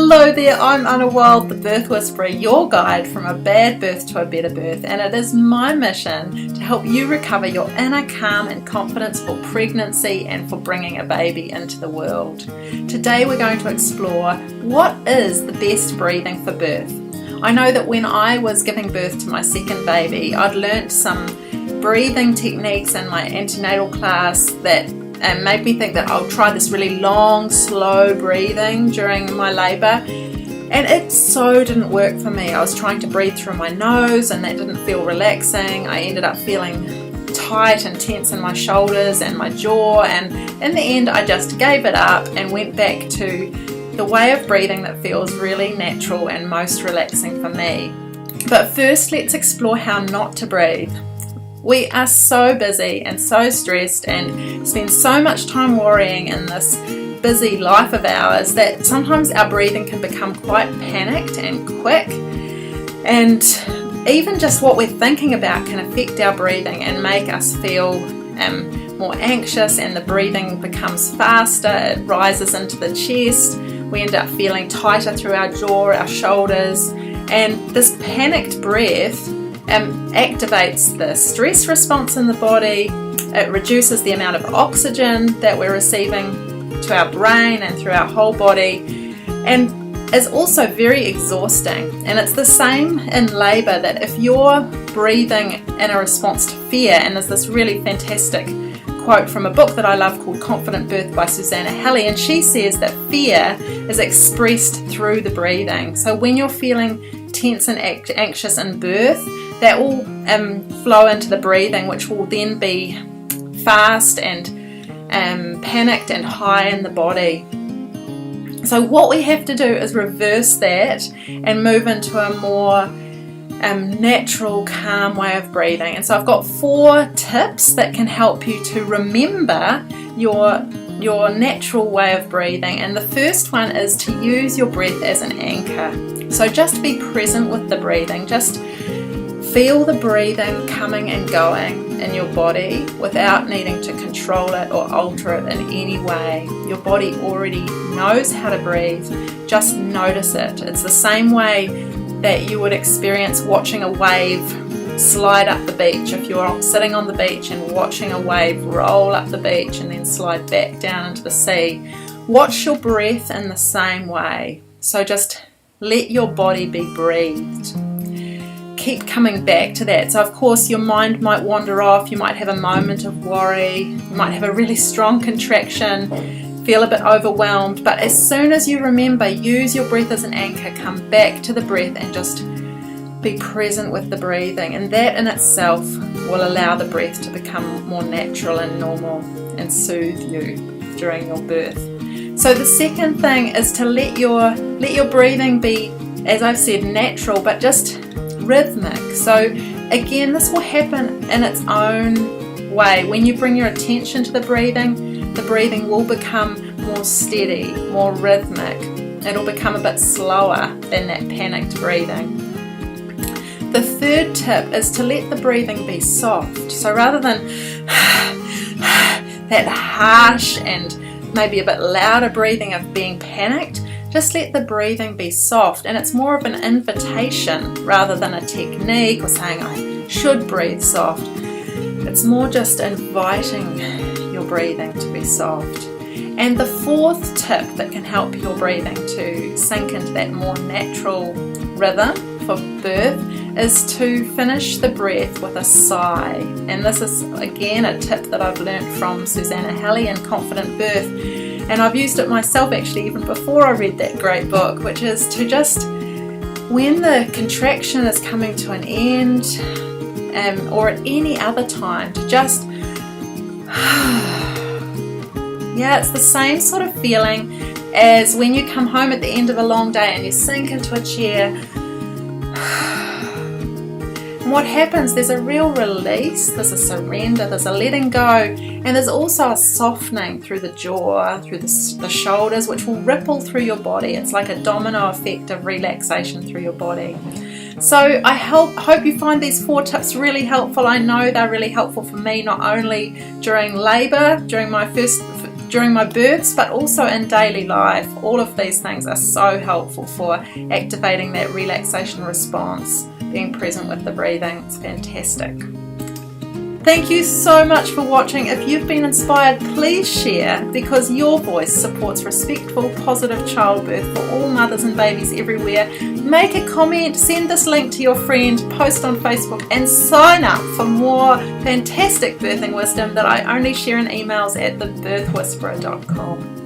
Hello there, I'm Anna Wild, the Birth Whisperer, your guide from a bad birth to a better birth, and it is my mission to help you recover your inner calm and confidence for pregnancy and for bringing a baby into the world. Today we're going to explore what is the best breathing for birth. I know that when I was giving birth to my second baby, I'd learnt some breathing techniques in my antenatal class that made me think that I'll try this really long, slow breathing during my labour, and it so didn't work for me. I was trying to breathe through my nose and that didn't feel relaxing. I ended up feeling tight and tense in my shoulders and my jaw, and in the end I just gave it up and went back to the way of breathing that feels really natural and most relaxing for me. But first, let's explore how not to breathe. We are so busy and so stressed and spend so much time worrying in this busy life of ours that sometimes our breathing can become quite panicked and quick, and even just what we're thinking about can affect our breathing and make us feel more anxious, and the breathing becomes faster, it rises into the chest, we end up feeling tighter through our jaw, our shoulders, and this panicked breath activates the stress response in the body. It reduces the amount of oxygen that we're receiving to our brain and through our whole body, and is also very exhausting. And it's the same in labour, that if you're breathing in a response to fear, and there's this really fantastic quote from a book that I love called Confident Birth by Susanna Halley, and she says that fear is expressed through the breathing. So when you're feeling tense and anxious in birth, that will flow into the breathing, which will then be fast and panicked and high in the body. So what we have to do is reverse that and move into a more natural, calm way of breathing. And so I've got 4 tips that can help you to remember your natural way of breathing. And the first one is to use your breath as an anchor. So just be present with the breathing. Just feel the breathing coming and going in your body without needing to control it or alter it in any way. Your body already knows how to breathe. Just notice it. It's the same way that you would experience watching a wave slide up the beach. If you're sitting on the beach and watching a wave roll up the beach and then slide back down into the sea, watch your breath in the same way. So just let your body be breathed. Keep coming back to that. So of course your mind might wander off, you might have a moment of worry, you might have a really strong contraction, feel a bit overwhelmed, but as soon as you remember, use your breath as an anchor, come back to the breath and just be present with the breathing, and that in itself will allow the breath to become more natural and normal and soothe you during your birth. So the second thing is to let your breathing be, as I've said, natural, but just rhythmic. So again, this will happen in its own way. When you bring your attention to the breathing will become more steady, more rhythmic. It'll become a bit slower than that panicked breathing. The third tip is to let the breathing be soft. So rather than that harsh and maybe a bit louder breathing of being panicked, just let the breathing be soft, and it's more of an invitation rather than a technique or saying I should breathe soft. It's more just inviting your breathing to be soft. And the fourth tip that can help your breathing to sink into that more natural rhythm for birth is to finish the breath with a sigh. And this is again a tip that I've learned from Susanna Halley in Confident Birth. And I've used it myself actually even before I read that great book, which is to just, when the contraction is coming to an end, or at any other time, to just, yeah, it's the same sort of feeling as when you come home at the end of a long day and you sink into a chair. And what happens, there's a real release, there's a surrender, there's a letting go, and there's also a softening through the jaw, through the shoulders, which will ripple through your body. It's like a domino effect of relaxation through your body. So I hope you find these 4 tips really helpful. I know they're really helpful for me, not only during labour, during during my births, but also in daily life. All of these things are so helpful for activating that relaxation response, being present with the breathing. It's fantastic. Thank you so much for watching. If you've been inspired, please share, because your voice supports respectful, positive childbirth for all mothers and babies everywhere. Make a comment, send this link to your friend, post on Facebook, and sign up for more fantastic birthing wisdom that I only share in emails at thebirthwhisperer.com.